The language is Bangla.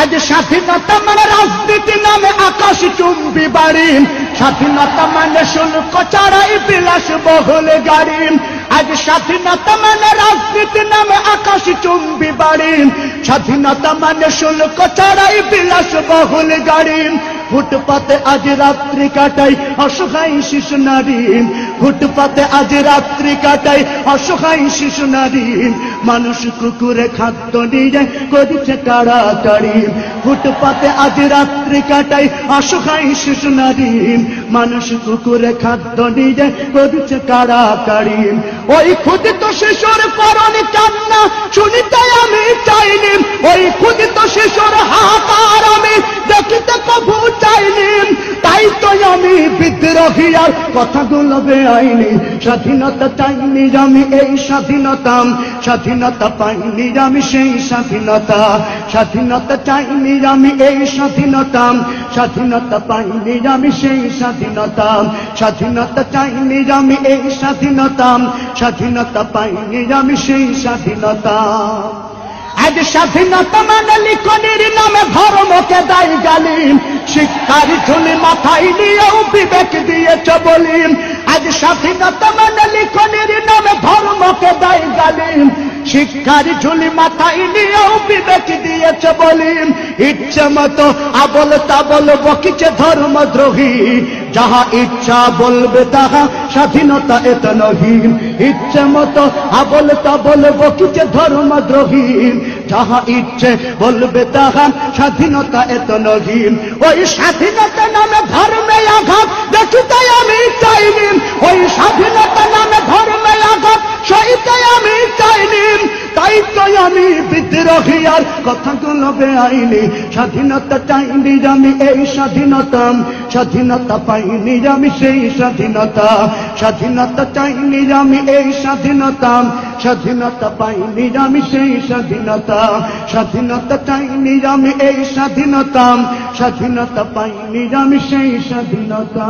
আজ স্বাধীনতা মানে রাজনীতি নামে আকাশ চুম্বি বাড়ি, স্বাধীনতা মানে শুল্ক ছাড়াই বিলাস বহুল গাড়ি। আজ স্বাধীনতা মানে রাজনীতি নামে আকাশ চুম্বি বাড়ি, স্বাধীনতা মানে শুল্ক ছাড়াই বিলাস বহুল গাড়ি। ফুটপাতে আজ রাত্রি কাটাই অসহায় শিশু নারী, ফুটপাতে আজ রাত্রি কাটাই অসহায় শিশু নারী। মানুষ কুকুরে খাদ্য নিয়ে করেছে কাড়াকাড়ি, ফুটপাতে আজ রাত্রি কাটাই অসহায় শিশু নারী। মানুষ কুকুরে খাদ্য নিয়ে করেছে কাড়াকাড়ি। ওই ক্ষুদিত শিশুর পরনে কান্না শুনিতে আমি চাইনি, ওই ক্ষুদিত শিশুর হাহাকার আমি দেখিতে কবু চাইনি। তাই তো আমি বিদ্রোহী আর কথাগুলো বেআইনি। স্বাধীনতা চাইনি আমি এই স্বাধীনতা, স্বাধীনতা পাইনি আমি সেই স্বাধীনতা। স্বাধীনতা চাইনি আমি এই স্বাধীনতা, স্বাধীনতা পাইনি আমি সেই স্বাধীনতা। স্বাধীনতা চাইনি আমি এই স্বাধীনতা, স্বাধীনতা পাইনি আমি সেই স্বাধীনতা। আজ স্বাধীনতা মানে লিখনির নামে ধর্মকে দায়ী গালি, শিক্ষার ঝুলি মাথায় নিয়েও বিবেক দিয়েছ বলি। আজ স্বাধীনতা মানে লিখনির নামে ধর্মকে দায়ী গালি, শিক্ষার ঝুলি মাথায় নিয়েও বিবেক দিয়েছ বলি। ইচ্ছে মতো আবল তাবল বকিছে ধর্মদ্রোহী, যাহা ইচ্ছা বলবে তাহা স্বাধীনতা এত নহি। ইচ্ছে মতো আবল তাবল বকিছে ধর্মদ্রোহী, যাহা ইচ্ছে বলবে তাহা স্বাধীনতা এত নহি। ওই স্বাধীনতা নামে ধর্মে আঘাত দেখিতে আমি চাইনি, ওই স্বাধীনতা নামে ধর্মে আঘাত সইতে আমি চাইনি। তাই তো আমি বিদ্রোহী আর কথাগুলো বেআইনি। স্বাধীনতা চাইনি আমি এই স্বাধীনতা, স্বাধীনতা পাইনি আমি সেই স্বাধীনতা। স্বাধীনতা চাইনি আমি এই স্বাধীনতা, স্বাধীনতা পাইনি আমি সেই স্বাধীনতা। স্বাধীনতা চাইনি আমি এই স্বাধীনতা, স্বাধীনতা পাইনি আমি সেই স্বাধীনতা।